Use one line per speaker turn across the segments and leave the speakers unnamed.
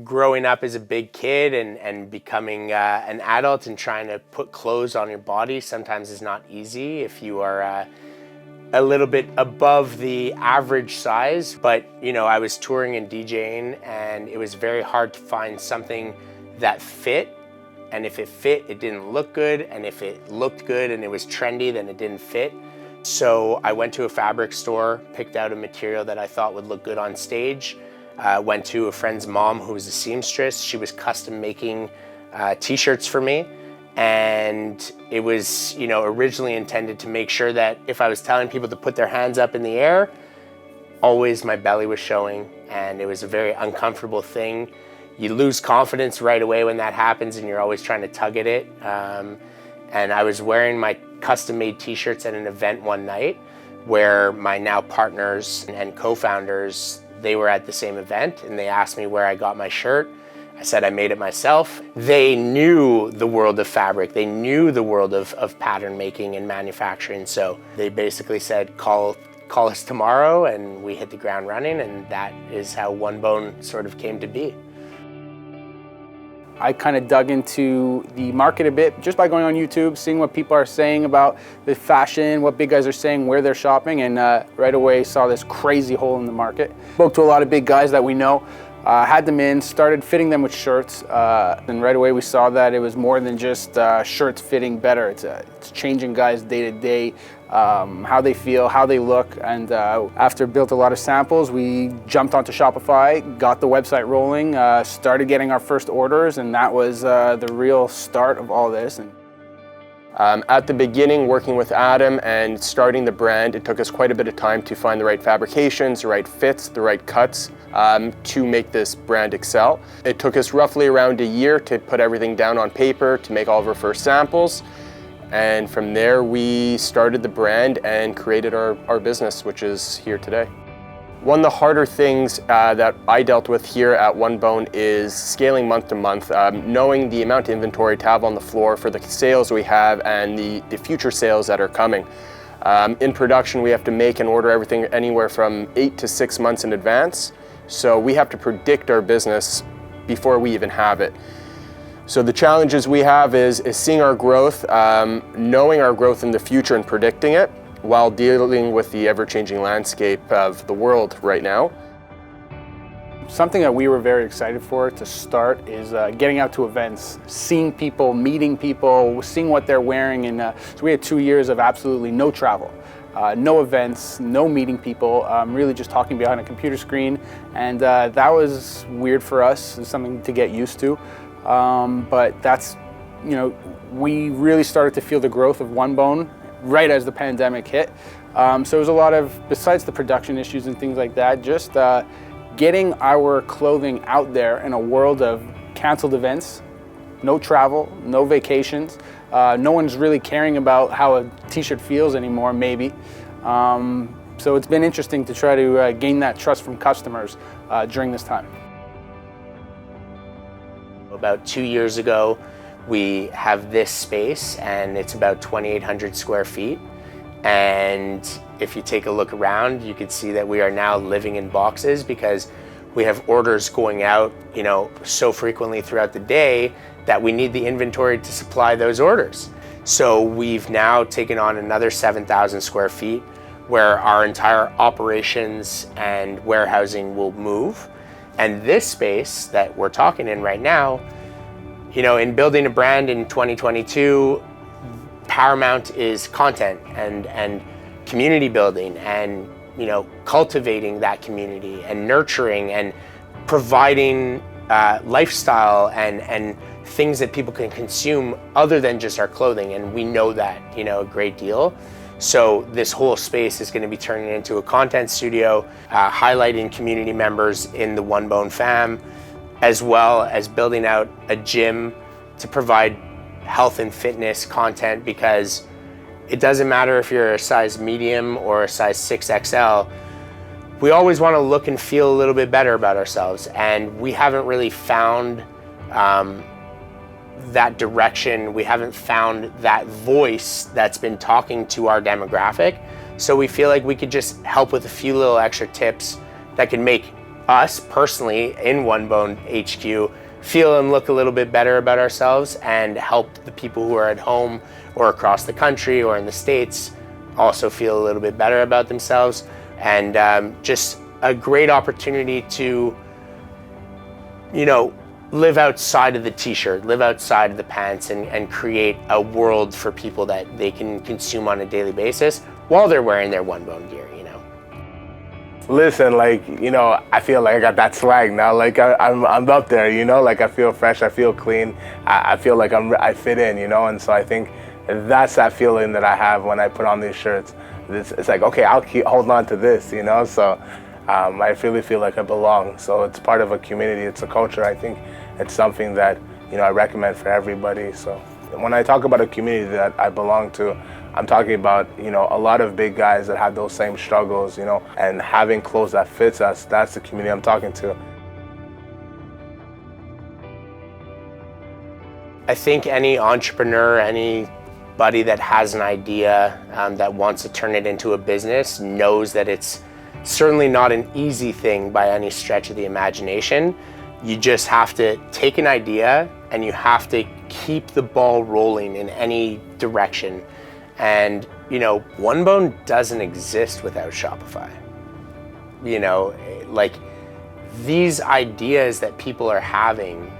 growing up as a big kid and becoming an adult and trying to put clothes on your body sometimes is not easy if you are a little bit above the average size. But I was touring and DJing, and it was very hard to find something that fit. And if it fit, it didn't look good. And if it looked good and it was trendy, then it didn't fit. So I went to a fabric store, picked out a material that I thought would look good on stage. Went to a friend's mom who was a seamstress. She was custom making t-shirts for me. And it was, originally intended to make sure that if I was telling people to put their hands up in the air, always my belly was showing, and it was a very uncomfortable thing. You lose confidence right away when that happens, and you're always trying to tug at it. And I was wearing my custom-made t-shirts at an event one night where my now partners and co-founders, they were at the same event, and they asked me where I got my shirt. I said I made it myself. They knew the world of fabric. They knew the world of pattern making and manufacturing. So they basically said, call us tomorrow, and we hit the ground running, and that is how One Bone sort of came to be.
I kind of dug into the market a bit just by going on YouTube, seeing what people are saying about the fashion, what big guys are saying, where they're shopping, and right away saw this crazy hole in the market. Spoke to a lot of big guys that we know, had them in, started fitting them with shirts, and right away we saw that it was more than just shirts fitting better. It's changing guys day to day, how they feel, how they look, and after built a lot of samples, we jumped onto Shopify, got the website rolling, started getting our first orders, and that was the real start of all this.
At the beginning, working with Adam and starting the brand, it took us quite a bit of time to find the right fabrications, the right fits, the right cuts to make this brand excel. It took us roughly around a year to put everything down on paper, to make all of our first samples. And from there, we started the brand and created our business, which is here today. One of the harder things that I dealt with here at One Bone is scaling month to month, knowing the amount of inventory to have on the floor for the sales we have and the future sales that are coming. In production, we have to make and order everything anywhere from 8 to 6 months in advance. So we have to predict our business before we even have it. So the challenges we have is seeing our growth, knowing our growth in the future and predicting it, while dealing with the ever-changing landscape of the world right now.
Something that we were very excited for to start is getting out to events, seeing people, meeting people, seeing what they're wearing. And so we had 2 years of absolutely no travel, no events, no meeting people, really just talking behind a computer screen. And that was weird for us. It's something to get used to. But that's, we really started to feel the growth of One Bone right as the pandemic hit. So it was a lot of, besides the production issues and things like that, just getting our clothing out there in a world of canceled events, no travel, no vacations. No one's really caring about how a t-shirt feels anymore, maybe. So it's been interesting to try to gain that trust from customers during this time.
About 2 years ago, we have this space, and it's about 2,800 square feet. And if you take a look around, you can see that we are now living in boxes because we have orders going out, so frequently throughout the day that we need the inventory to supply those orders. So we've now taken on another 7,000 square feet where our entire operations and warehousing will move. And this space that we're talking in right now, in building a brand in 2022, paramount is content and community building and, cultivating that community and nurturing and providing lifestyle and things that people can consume other than just our clothing. And we know that, a great deal. So this whole space is going to be turning into a content studio, highlighting community members in the One Bone fam, as well as building out a gym to provide health and fitness content, because it doesn't matter if you're a size medium or a size 6XL, we always want to look and feel a little bit better about ourselves. And we haven't really found that direction. We haven't found that voice that's been talking to our demographic. So we feel like we could just help with a few little extra tips that can make us personally in One Bone HQ feel and look a little bit better about ourselves and help the people who are at home or across the country or in the States also feel a little bit better about themselves. And just a great opportunity to, live outside of the t-shirt, live outside of the pants, and create a world for people that they can consume on a daily basis while they're wearing their One Bone gear.
Listen, I feel like I got that swag now. I'm up there, I feel fresh, I feel clean, I feel like I fit in, and so I think that's that feeling that I have when I put on these shirts. It's like, okay, I'll keep hold on to this, so I really feel like I belong. So it's part of a community, it's a culture. I think it's something that, I recommend for everybody. So when I talk about a community that I belong to, I'm talking about, a lot of big guys that have those same struggles, and having clothes that fits us. That's the community I'm talking to.
I think any entrepreneur, anybody that has an idea that wants to turn it into a business knows that it's certainly not an easy thing by any stretch of the imagination. You just have to take an idea and you have to keep the ball rolling in any direction. And, One Bone doesn't exist without Shopify. These ideas that people are having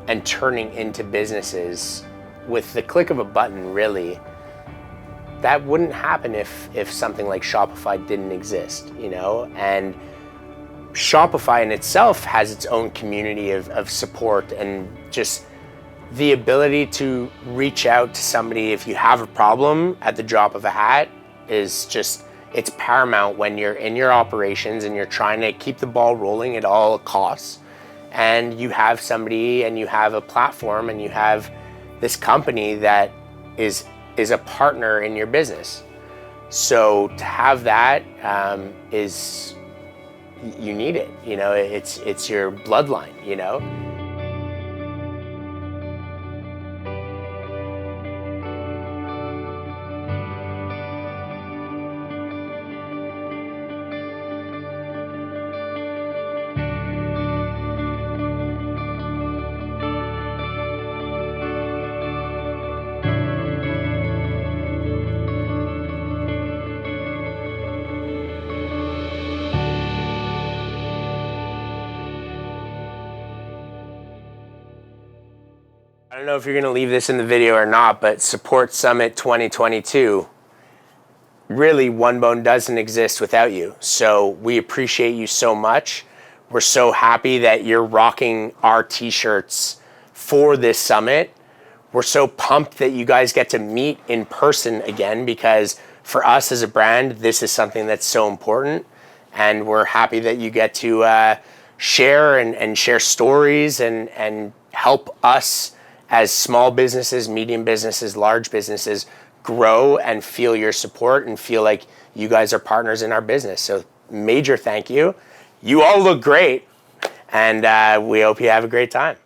and turning into businesses with the click of a button, really, that wouldn't happen if something like Shopify didn't exist, And Shopify in itself has its own community of support, and just the ability to reach out to somebody if you have a problem at the drop of a hat is just, it's paramount when you're in your operations and you're trying to keep the ball rolling at all costs. And you have somebody and you have a platform and you have this company that is a partner in your business. So to have that is, you need it, it's your bloodline, I don't know if you're going to leave this in the video or not, but Support Summit 2022. Really, One Bone doesn't exist without you. So we appreciate you so much. We're so happy that you're rocking our t-shirts for this summit. We're so pumped that you guys get to meet in person again, because for us as a brand, this is something that's so important. And we're happy that you get to share and share stories and help us as small businesses, medium businesses, large businesses grow and feel your support and feel like you guys are partners in our business. So major thank you. You all look great, and we hope you have a great time.